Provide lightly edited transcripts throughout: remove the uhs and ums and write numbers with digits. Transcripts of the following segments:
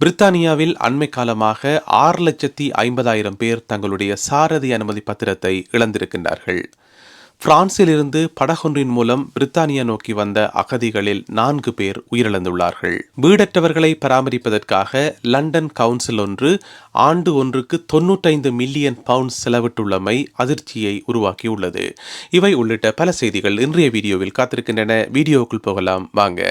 பிரித்தானியாவில் அண்மை காலமாக 6,50,000 பேர் தங்களுடைய சாரதி அனுமதி பத்திரத்தை இழந்திருக்கின்றார்கள். பிரான்சிலிருந்து படகொன்றின் மூலம் பிரித்தானியா நோக்கி வந்த அகதிகளில் 4 பேர் உயிரிழந்துள்ளார்கள். வீடற்றவர்களை பராமரிப்பதற்காக லண்டன் கவுன்சில் ஒன்று ஆண்டு ஒன்றுக்கு 95 மில்லியன் பவுண்ட் செலவிட்டுள்ளமை அதிர்ச்சியை உருவாக்கியுள்ளது. இவை உள்ளிட்ட பல செய்திகள் இன்றைய வீடியோவில் காத்திருக்கின்றன. வீடியோவுக்குள் போகலாம் வாங்க.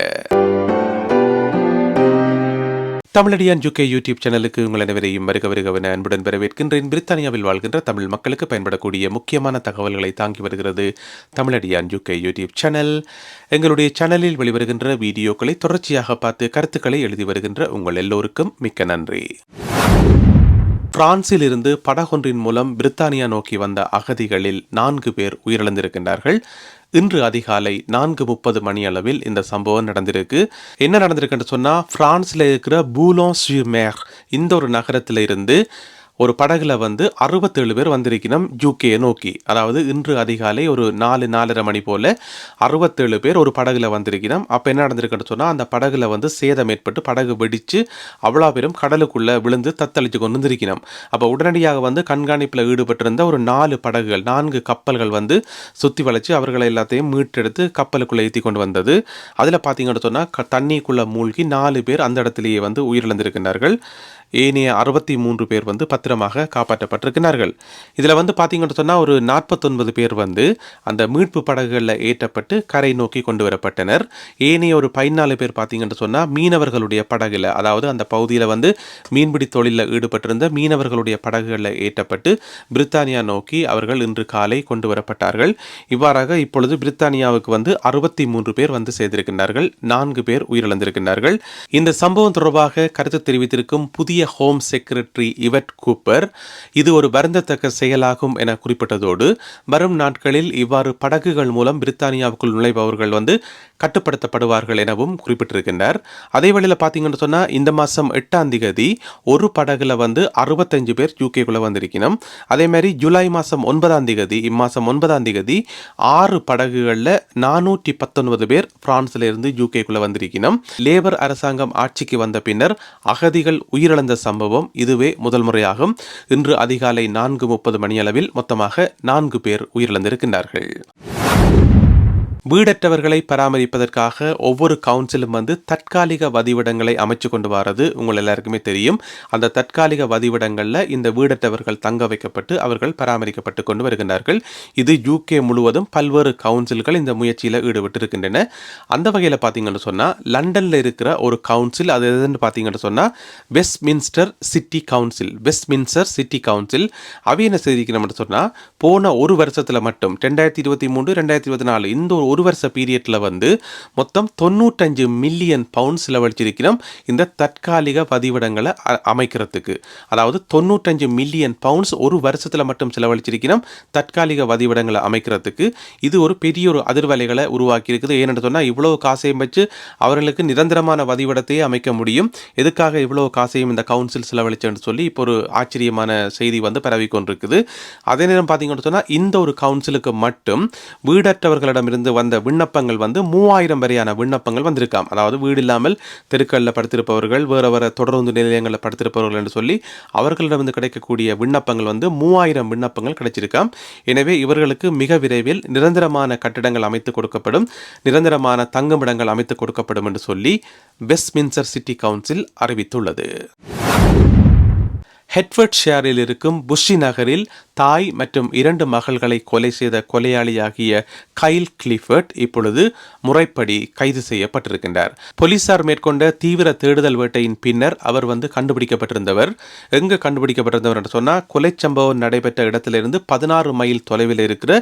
தமிழடியான் UK யூடியூப் சேனலுக்கு உங்கள் அனைவரையும் வருகவென அன்புடன் வரவேற்கின்றேன். பிரித்தானியாவில் வாழ்கின்ற தமிழ் மக்களுக்கு பயன்படக்கூடிய முக்கியமான தகவல்களை தாங்கி வருகிறது தமிழடியான் UK யூடியூப் சேனல். எங்களுடைய சேனலில் வெளிவருகின்ற வீடியோக்களை தொடர்ச்சியாக பார்த்து கருத்துக்களை எழுதி வருகின்ற உங்கள் எல்லோருக்கும் மிக்க நன்றி. பிரான்சில் இருந்து படகொன்றின் மூலம் பிரித்தானியா நோக்கி வந்த அகதிகளில் 4 பேர் உயிரிழந்திருக்கின்றார்கள். இன்று அதிகாலை 4:30 மணி அளவில் இந்த சம்பவம் நடந்திருக்கு. என்ன நடந்திருக்குன்னு சொன்னா, பிரான்ஸ்ல இருக்கிற பூலோன்-சூர்-மேர் இந்த ஒரு நகரத்தில இருந்து ஒரு படகுல 67 பேர் வந்திருக்கணும் UK நோக்கி. அதாவது இன்று அதிகாலை ஒரு 4:30 மணி போல 67 பேர் ஒரு படகுல வந்திருக்கணும். அப்ப என்ன நடந்திருக்குன்னு சொன்னா, அந்த படகுல சேதம் ஏற்பட்டு படகு வெடிச்சு அவ்வளோ பேரும் கடலுக்குள்ள விழுந்து தத்தளிச்சு கொண்டு வந்திருக்கணும். அப்ப உடனடியாக கண்காணிப்பில் ஈடுபட்டிருந்த ஒரு 4 கப்பல்கள் சுத்தி வளைச்சு அவர்களை எல்லாத்தையும் மீட்டெடுத்து கப்பலுக்குள்ள ஏற்றி கொண்டு வந்தது. அதுல பாத்தீங்கன்னு சொன்னா தண்ணிக்குள்ள மூழ்கி 4 பேர் அந்த இடத்திலேயே உயிரிழந்திருக்கிறார்கள். ஏனைய 63 பேர் பத்திரமாக காப்பாற்றப்பட்டிருக்கிறார்கள். இதில் பார்த்தீங்கன்னு சொன்னால் ஒரு 49 பேர் அந்த மீட்பு படகுகளில் ஏற்றப்பட்டு கரை நோக்கி கொண்டு வரப்பட்டனர். ஏனைய ஒரு 14 பேர் பார்த்தீங்கன்னு சொன்னால் மீனவர்களுடைய படகுல, அதாவது அந்த பகுதியில் மீன்பிடி தொழிலில் ஈடுபட்டிருந்த மீனவர்களுடைய படகுகளில் ஏற்றப்பட்டு பிரித்தானியா நோக்கி அவர்கள் இன்று காலை கொண்டு வரப்பட்டார்கள். இவ்வாறாக இப்பொழுது பிரித்தானியாவுக்கு 63 பேர் சேர்ந்திருக்கிறார்கள். 4 பேர் உயிரிழந்திருக்கிறார்கள். இந்த சம்பவம் தொடர்பாக கருத்து தெரிவித்திருக்கும் புதிய ஹோம் செக்ரட்டரி இவட் கூப்பர், இது ஒரு வருந்தத்தக்க செயலாகும் என குறிப்பிட்டதோடு, வரும் நாட்களில் இவ்வாறு படகுகள் மூலம் பிரித்தானியாவுக்குள் நுழைபவர்கள் கட்டுப்படுத்தப்படுவார்கள் எனவும் குறிப்பிட்டிருக்கின்றார். அதே வேளையில் பார்த்தீங்கன்னு சொன்னால், இந்த மாதம் 8ஆம் தேதி ஒரு படகுல 65 பேர் UKக்குள்ள வந்திருக்கணும். அதே மாதிரி ஜூலை மாதம் 9ஆம் தேதி, இம்மாதம் 9ஆம் தேதி 6 படகுகளில் 419 பேர் பிரான்ஸ்ல இருந்து UKக்குள்ள வந்திருக்கணும். லேபர் அரசாங்கம் ஆட்சிக்கு வந்த பின்னர் அகதிகள் உயிரிழந்த சம்பவம் இதுவே முதல் முறையாகும். இன்று அதிகாலை 4:30 மணியளவில் மொத்தமாக 4 பேர் உயிரிழந்திருக்கின்றார்கள். வீடற்றவர்களை பராமரிப்பதற்காக ஒவ்வொரு கவுன்சிலும் தற்காலிக வதிவிடங்களை அமைச்சு கொண்டு வரது உங்கள் எல்லாருக்குமே தெரியும். அந்த தற்காலிக வதிவிடங்களில் இந்த வீடற்றவர்கள் தங்க வைக்கப்பட்டு அவர்கள் பராமரிக்கப்பட்டு கொண்டு வருகின்றார்கள். இது UK முழுவதும் பல்வேறு கவுன்சில்கள் இந்த முயற்சியில் ஈடுபட்டிருக்கின்றன. அந்த வகையில் பார்த்தீங்கன்னு சொன்னால், லண்டனில் இருக்கிற ஒரு கவுன்சில், அது எதுன்னு பார்த்தீங்கன்னு சொன்னால் வெஸ்ட்மின்ஸ்டர் சிட்டி கவுன்சில். அவை என்ன செய்திக்கணும்னு சொன்னால், போன ஒரு வருஷத்தில் மட்டும் 2023-2024 இந்த ஒரு வருஷ பீரியட்ல மொத்தம் 95 மில்லியன் பவுண்ட் செலவழிச்சிருக்கிறோம் இந்த தற்காலிக வதிவிடங்களை அமைக்கிறதுக்கு. அதாவது 95 மில்லியன் பவுண்ட்ஸ் ஒரு வருஷத்துல மட்டும் செலவழிச்சிருக்கிறோம் தற்காலிக வதிவிடங்களை அமைக்கிறதுக்கு. இது ஒரு பெரிய ஒரு அதிர்வலைகளை உருவாக்கி இருக்குது. ஏனென்று சொன்னால், இவ்வளவு காசையும் வச்சு அவர்களுக்கு நிரந்தரமான வதிவிடத்தையே அமைக்க முடியும். எதுக்காக இவ்வளவு காசையும் இந்த கவுன்சில் செலவழிச்சுன்னு சொல்லி இப்போ ஒரு ஆச்சரியமான செய்தி பரவி கொண்டிருக்குது. அதே நேரம் பார்த்தீங்கன்னு சொன்னால், இந்த ஒரு கவுன்சிலுக்கு மட்டும் வீடற்றவர்களிடமிருந்து வந்த விண்ணப்பங்கள் 3000 வரையான விண்ணப்பங்கள் வந்திருக்காம். அதாவது வீடு இல்லாமல் தெருக்களில் படுத்திருப்பவர்கள், வேற தொடர்ந்து நிலையங்களில் படுத்திருப்பவர்கள் என்று சொல்லி அவர்களிடம் கிடைக்கக்கூடிய விண்ணப்பங்கள் 3000 விண்ணப்பங்கள் கிடைச்சிருக்காம். எனவே இவர்களுக்கு மிக விரைவில் நிரந்தரமான கட்டிடங்கள் அமைத்துக் கொடுக்கப்படும், நிரந்தரமான தங்குமிடங்கள் அமைத்துக் கொடுக்கப்படும் என்று சொல்லி வெஸ்ட்மின்ஸ்டர் சிட்டி கவுன்சில் அறிவித்துள்ளது. ஹெட்ஃபோர்ட்ஷையரில் இருக்கும் புஷி நகரில் தாய் மற்றும் 2 மகள்களை கொலை செய்த கொலையாளியாகிய கைல் கிளிஃபர்ட் இப்பொழுது முறைப்படி கைது செய்யப்பட்டிருக்கின்றார். போலீசார் மேற்கொண்ட தீவிர தேடுதல் வேட்டையின் பின்னர் அவர் கண்டுபிடிக்கப்பட்டிருந்தவர். எங்கு கண்டுபிடிக்கப்பட்டிருந்தவர் என்று சொன்னால், கொலை சம்பவம் நடைபெற்ற இடத்திலிருந்து 16 மைல் தொலைவில் இருக்கிற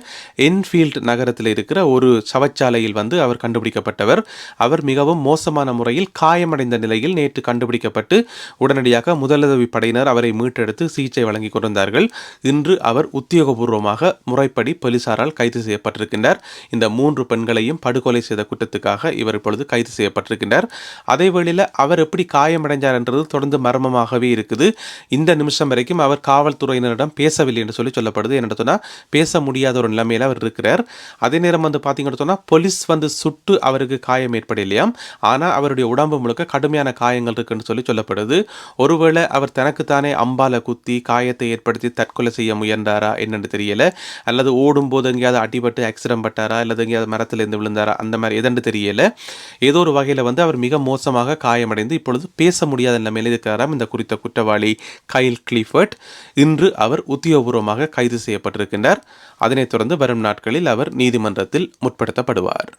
என்ஃபீல்ட் நகரத்தில் இருக்கிற ஒரு சவச்சாலையில் அவர் கண்டுபிடிக்கப்பட்டவர். அவர் மிகவும் மோசமான முறையில் காயமடைந்த நிலையில் நேற்று கண்டுபிடிக்கப்பட்டு உடனடியாக முதலுதவி படையினர் அவரை மீட்டெடுத்து சிகிச்சை வழங்கி கொண்டிருந்தார்கள். இன்று அவர் உத்தியோகபூர்வமாக முறைப்படி போலீசாரால் கைது செய்யப்பட்டிருக்கின்றார். இந்த 3 பெண்களையும் படுகொலை செய்த குற்றத்துக்காக இவர் இப்பொழுது கைது செய்யப்பட்டிருக்கின்றார். அதே வேளையில் அவர் எப்படி காயமடைஞ்சார் என்றது தொடர்ந்து மர்மமாகவே இருக்குது. இந்த நிமிஷம் வரைக்கும் அவர் காவல்துறையினரிடம் பேசவில்லை என்று சொல்லப்படுது. என்ன சொன்னால் பேச முடியாத ஒரு நிலைமையில் அவர் இருக்கிறார். அதே நேரம் பார்த்தீங்கன்னு சொன்னால் போலீஸ் சுட்டு அவருக்கு காயம் ஏற்படலையாம். ஆனால் அவருடைய உடம்பு முழுக்க கடுமையான காயங்கள் இருக்குன்னு சொல்லப்படுது. ஒருவேளை அவர் தனக்குத்தானே அம்பால குத்தி காயத்தை ஏற்படுத்தி தற்கொலை செய்ய முயன்றாரா என்னன்னு தெரியல. அல்லது ஓடும்போது எங்கேயாவது அடிபட்டு ஆக்சிடென்ட் பட்டாரா அல்லது எங்கேயாவது மரத்திலிருந்து விழுந்தாரா அந்த மாதிரி எதன்னு தெரியல. ஏதோ ஒரு வகையில் அவர் மிக மோசமாக காயமடைந்து இப்பொழுது பேச முடியாத நிலைமையில் இருக்கிறாராம் இந்த குறித்த குற்றவாளி கைல் கிளிஃபர்ட். இன்று அவர் உத்தியோகபூர்வமாக கைது செய்யப்பட்டிருக்கின்றார். அதனைத் தொடர்ந்து வரும் நாட்களில் அவர் நீதிமன்றத்தில் முற்படுத்தப்படுவார்.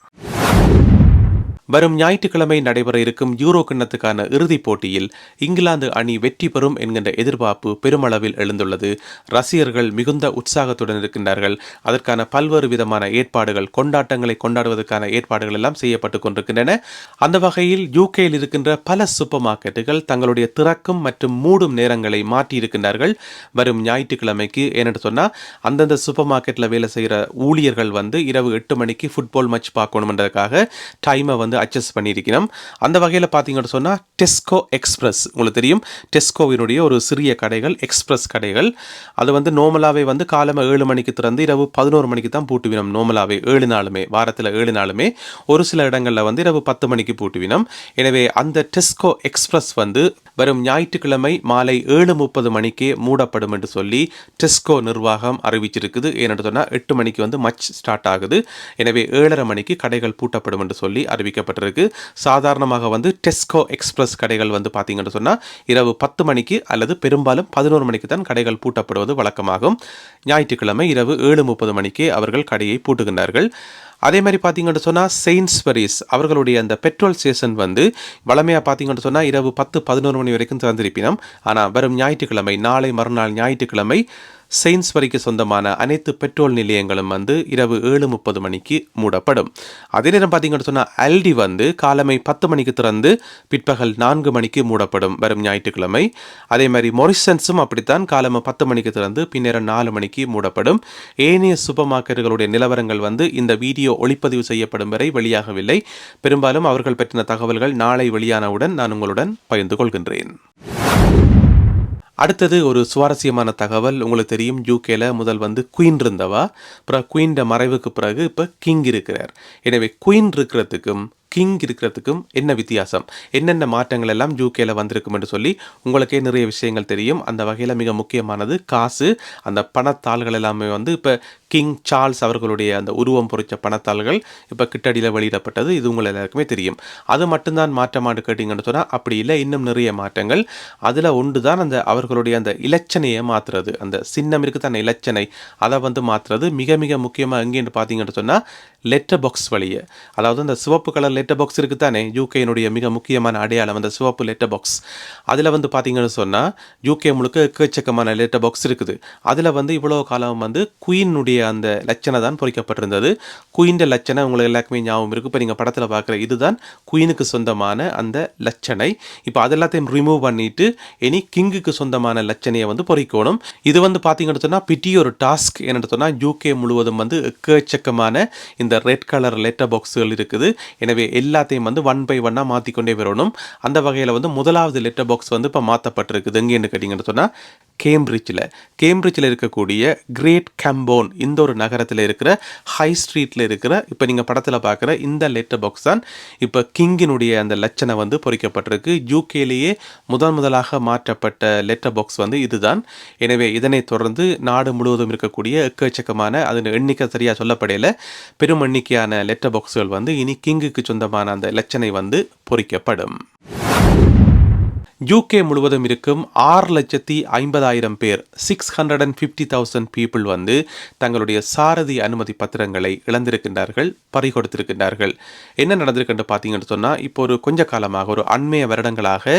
வரும் ஞாயிற்றுக்கிழமை நடைபெற இருக்கும் யூரோ கிண்ணத்துக்கான இறுதிப் போட்டியில் இங்கிலாந்து அணி வெற்றி பெறும் என்கின்ற எதிர்பார்ப்பு பெருமளவில் எழுந்துள்ளது. ரசிகர்கள் மிகுந்த உற்சாகத்துடன் இருக்கின்றார்கள். அதற்கான பல்வேறு விதமான ஏற்பாடுகள், கொண்டாட்டங்களை கொண்டாடுவதற்கான ஏற்பாடுகள் எல்லாம் செய்யப்பட்டுக் கொண்டிருக்கின்றன. அந்த வகையில் யூகேயில் இருக்கின்ற பல சூப்பர் மார்க்கெட்டுகள் தங்களுடைய திறக்கும் மற்றும் மூடும் நேரங்களை மாற்றி இருக்கின்றார்கள் வரும் ஞாயிற்றுக்கிழமைக்கு. ஏனென்று சொன்னால் அந்தந்த சூப்பர் மார்க்கெட்டில் வேலை செய்கிற ஊழியர்கள் இரவு 8 மணிக்கு ஃபுட்பால் மேட்ச் பார்க்கணுன்றதுக்காக டைமை அட்ஜஸ்ட் பண்ணியிருக்கிறோம். அந்த வகையில் பார்த்தீங்கன்னு சொன்னால் டெஸ்கோ எக்ஸ்பிரஸ், உங்களுக்கு தெரியும் டெஸ்கோவினுடைய ஒரு சிறிய கடைகள், எக்ஸ்பிரஸ் கடைகள். அது நார்மலாகவே காலமாக 7 மணிக்கு திறந்து இரவு 11 மணிக்கு தான் பூட்டுவினோம். நார்மலாகவே 7 நாளுமே, வாரத்தில் 7 நாளுமே. ஒரு சில இடங்களில் இரவு 10 மணிக்கு பூட்டுவினோம். எனவே அந்த டெஸ்கோ எக்ஸ்பிரஸ் வரும் ஞாயிற்றுக்கிழமை மாலை 7:30 மணிக்கே மூடப்படும் என்று சொல்லி டெஸ்கோ நிர்வாகம் அறிவிச்சிருக்குது. ஏனென்று சொன்னால் 8 மணிக்கு மச் ஸ்டார்ட் ஆகுது. எனவே 7:30 மணிக்கு கடைகள் பூட்டப்படும் என்று சொல்லி அறிவிக்கப்பட்டிருக்கு. சாதாரணமாக டெஸ்கோ எக்ஸ்பிரஸ் கடைகள் பார்த்தீங்கன்னு சொன்னால் இரவு 10 மணிக்கு அல்லது பெரும்பாலும் 11 மணிக்கு தான் கடைகள் பூட்டப்படுவது வழக்கமாகும். ஞாயிற்றுக்கிழமை இரவு 7:30 மணிக்கே அவர்கள் கடையை பூட்டுகின்றார்கள். அதே மாதிரி பார்த்தீங்கன்னு சொன்னால் செயின்ஸ்பரிஸ் அவர்களுடைய அந்த பெட்ரோல் ஸ்டேஷன் வளமையாக பார்த்தீங்கன்னு சொன்னால் இரவு 10-11 மணி வரைக்கும் திறந்திருப்பினோம். ஆனால் வரும் ஞாயிற்றுக்கிழமை, நாளை மறுநாள் ஞாயிற்றுக்கிழமை செயின்ஸ்பரிக்கு சொந்தமான அனைத்து பெட்ரோல் நிலையங்களும் இரவு 7:30 மணிக்கு மூடப்படும். அதே நேரம் பார்த்தீங்கன்னு சொன்னால் அல்டி காலமை 10 மணிக்கு திறந்து பிற்பகல் 4 மணிக்கு மூடப்படும் வரும் ஞாயிற்றுக்கிழமை. அதே மாதிரி மொரிசன்ஸும் அப்படித்தான் காலமை 10 மணிக்கு திறந்து பின்னேரம் 4 மணிக்கு மூடப்படும். ஏனைய சூப்பர் மார்க்கெட்டுகளுடைய நிலவரங்கள் இந்த வீடியோ ஒளிப்பதிவு செய்யப்படும் வரை வெளியாகவில்லை. பெரும்பாலும் அவர்கள் பற்றின தகவல்கள் நாளை வெளியானவுடன் நான் உங்களுடன் பகிர்ந்து கொள்கின்றேன். அடுத்தது ஒரு சுவாரஸ்யமான தகவல். உங்களுக்கு தெரியும் யூகேல முதல் குயின் இருந்தவா, அப்புறம் குயின் மறைவுக்கு பிறகு இப்போ கிங் இருக்கிறார். எனவே குயின் இருக்கிறதுக்கும் கிங் இருக்கிறதுக்கும் என்ன வித்தியாசம், என்னென்ன மாற்றங்கள் எல்லாம் யூகேல வந்திருக்கும் என்று சொல்லி உங்களுக்கே நிறைய விஷயங்கள் தெரியும். அந்த வகையில் மிக முக்கியமானது காசு. அந்த பணத்தாள்கள் எல்லாமே இப்போ கிங் சார்ல்ஸ் அவர்களுடைய அந்த உருவம் பொறித்த பணத்தாள்கள் இப்போ கிட்டடியில் வெளியிடப்பட்டது. இது உங்கள் எல்லாருக்குமே தெரியும். அது மட்டும்தான் மாற்றமாட்டு கேட்டிங்கன்னு சொன்னால் அப்படி இல்லை, இன்னும் நிறைய மாற்றங்கள். அதில் ஒன்று தான் அந்த அவர்களுடைய அந்த இலச்சனையை மாற்றுறது. அந்த சின்னம் இருக்குது அந்த இலச்சனை, அதை மாற்றுறது. மிக மிக முக்கியமாக எங்கேன்னு பார்த்தீங்கன்னு சொன்னால் லெட்டர் பாக்ஸ் வழியே, அதாவது அந்த சிவப்பு கலர் லெட்டர் பாக்ஸ் இருக்குது தானே யூகேனுடைய மிக முக்கியமான அடையாளம், அந்த சிவப்பு லெட்டர் பாக்ஸ். அதில் பார்த்தீங்கன்னு சொன்னால் யூகே முழுக்க எக்கச்சக்கமான லெட்டர் பாக்ஸ் இருக்குது. அதில் இவ்வளோ காலம் குயினுடைய அந்த லட்சணை தான் பொறிக்கப்பட்டிருந்தது. குயின் லட்சணை உங்களுக்கு எல்லாருக்குமே ஞாபகம் இருக்குது. இப்போ நீங்கள் படத்தில் பார்க்குற இதுதான் குயினுக்கு சொந்தமான அந்த லட்சணை. இப்போ அதெல்லாத்தையும் ரிமூவ் பண்ணிட்டு இனி கிங்குக்கு சொந்தமான லட்சணையை பொறிக்கணும். இது பார்த்தீங்கன்னு சொன்னால் பிட்டி ஒரு டாஸ்க். என்னென்னு சொன்னால் யூகே முழுவதும் எக்கச்சக்கமான இந்த ரெட் கலர் லெட்டர் பாக்ஸுகள் இருக்குது. எனவே எல்லாத்தையும் 1 by 1 மாற்றிக்கொண்டே வரணும். அந்த வகையில் முதலாவது லெட்டர் பாக்ஸ் இப்போ மாற்றப்பட்டிருக்குது. எங்கேன்னு கேட்டிங்கன்னு சொன்னால் கேம்பிரிட்ஜில் இருக்கக்கூடிய கிரேட் கேம்போன் இந்த ஒரு நகரத்தில் இருக்கிற ஹை ஸ்ட்ரீட்டில் இருக்கிற இப்போ நீங்கள் படத்தில் பார்க்குற இந்த லெட்டர் பாக்ஸ் தான் இப்போ கிங்கினுடைய அந்த லட்சணை பொறிக்கப்பட்டிருக்கு. யூகேலேயே முதலாக மாற்றப்பட்ட லெட்டர் பாக்ஸ் இதுதான். எனவே இதனைத் தொடர்ந்து நாடு முழுவதும் இருக்கக்கூடிய எக்கச்சக்கமான அதன் எண்ணிக்கை சரியாக சொல்லப்படையில் பெரும் எண்ணிக்கையான லெட்டர் பாக்ஸுகள் இனி கிங்குக்கு சொந்தமான அந்த லட்சணை பொறிக்கப்படும். யூகே முழுவதும் இருக்கும் 6,50,000 பேர் 650,000 பீப்புள் தங்களுடைய சாரதி அனுமதி பத்திரங்களை இழந்திருக்கின்றார்கள், பறிகொடுத்திருக்கின்றார்கள். என்ன நடந்திருக்குன்னு பார்த்தீங்கன்னு சொன்னால் இப்போ ஒரு கொஞ்ச காலமாக ஒரு அண்மைய வருடங்களாக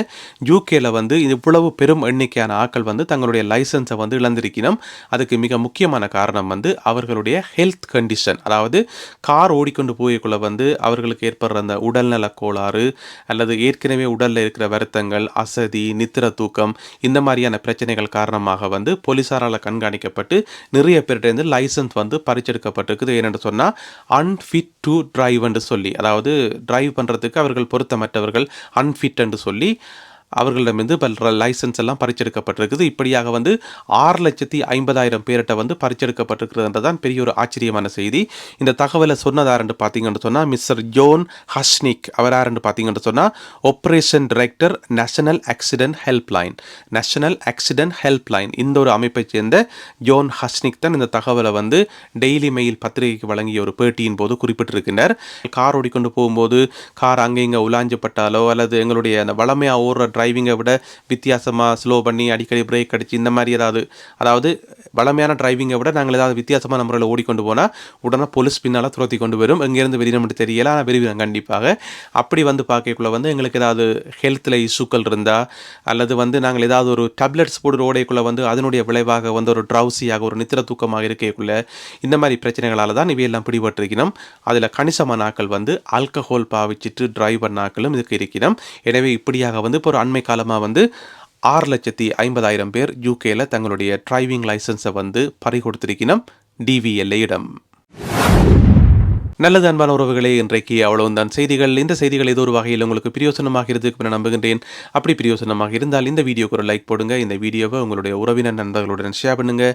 யூகேல இவ்வளவு பெரும் எண்ணிக்கையான ஆட்கள் தங்களுடைய லைசன்ஸை இழந்திருக்கணும். அதுக்கு மிக முக்கியமான காரணம் அவர்களுடைய ஹெல்த் கண்டிஷன். அதாவது கார் ஓடிக்கொண்டு போய்க்குள்ள அவர்களுக்கு ஏற்படுற அந்த உடல்நல கோளாறு அல்லது ஏற்கனவே உடலில் இருக்கிற வருத்தங்கள், அசதி, நித்திர தூக்கம் இந்த மாதிரியான பிரச்சனைகள் காரணமாக வந்து போலீசாரால் கண்காணிக்கப்பட்டு நிறைய பேர்கிட்ட லைசன்ஸ் வந்து பறிச்செடுக்கப்பட்டிருக்குது. ஏனென்று சொன்னால் அன்ஃபிட் டு டிரைவ் என்று சொல்லி, அதாவது டிரைவ் பண்ணுறதுக்கு அவர்கள் பொருத்தமற்றவர்கள், அன்ஃபிட் என்று சொல்லி அவர்களிடமிருந்து பல லைசன்ஸ் எல்லாம் பறிச்செடுக்கப்பட்டிருக்குது. இப்படியாக வந்து 6,50,000 பேர்கிட்ட வந்து பறிச்செடுக்கப்பட்டிருக்கிறதுன்றதான் பெரிய ஒரு ஆச்சரியமான செய்தி. இந்த தகவலை சொன்னதாருன்னு பார்த்தீங்கன்னு சொன்னால் மிஸ்டர் ஜோன் ஹஷ்னிக். அவர் யாருன்னு பார்த்தீங்கன்னு சொன்னால் operation director, national accident helpline. National accident helpline இந்த ஒரு அமைப்பை சேர்ந்த ஜோன் ஹஷ்னிக் தான் இந்த தகவலை வந்து டெய்லி மெயில் பத்திரிகைக்கு வழங்கிய ஒரு பேட்டியின் போது குறிப்பிட்டிருக்கின்றார். கார் ஓடிக்கொண்டு போகும்போது கார் அங்கே இங்கே உலாஞ்சப்பட்டாலோ அல்லது எங்களுடைய அந்த வளமையாக ஓடுற டிரைவிங்கை விட வித்தியாசமாக ஸ்லோ பண்ணி அடிக்கடி பிரேக் அடித்து இந்த மாதிரி அதாவது வளமையான டிரைவிங்கை விட நாங்கள் ஏதாவது வித்தியாசமான முறையில் ஓடிக்கொண்டு போனால் உடனே போலீஸ் பின்னால் துரத்தி கொண்டு வரும். எங்கேருந்து வெளியிட தெரியல, ஆனால் விரும்புகிறேன் கண்டிப்பாக. அப்படி வந்து பார்க்கக்குள்ள வந்து எங்களுக்கு ஏதாவது ஹெல்த்தில் இஷ்யூக்கள் இருந்தால் அல்லது வந்து நாங்கள் ஏதாவது ஒரு டேப்லெட்ஸ் போட்டு ஓடைக்குள்ளே வந்து அதனுடைய விளைவாக வந்து ஒரு ட்ரௌசியாக ஒரு நித்திர தூக்கமாக இருக்கக்குள்ள இந்த மாதிரி பிரச்சனைகளால் தான் இவையெல்லாம் பிடிபட்டிருக்கணும். அதில் கணிசமான ஆக்கள் வந்து ஆல்கஹால் பாவிச்சிட்டு டிரைவ் பண்ண ஆக்களும் இதுக்கு இருக்கணும். எனவே இப்படியாக வந்து இப்போ ஒரு அண்மை காலமாக வந்து 6,50,000 பேர் யூகேல தங்களுடைய டிரைவிங் லைசன்ஸை வந்து பறி கொடுத்திருக்கணும் டிவிஎல்ஏ இடம். நல்லது அன்பான உறவுகளே, இன்றைக்கு அவ்வளவுதான் செய்திகள். இந்த செய்திகள் ஏதோ ஒரு வகையில் உங்களுக்கு பிரயோசனமாக இருக்கு நான் நம்புகின்றேன். அப்படி பிரயோசனமாக இருந்தால் இந்த வீடியோக்கு ஒரு லைக் போடுங்க. இந்த வீடியோவை உங்களுடைய உறவினர் நண்பர்களுடன் ஷேர் பண்ணுங்க.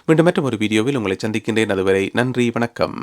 மீண்டும் மற்றும் ஒரு வீடியோவில் உங்களை சந்திக்கின்றேன். அதுவரை நன்றி, வணக்கம்.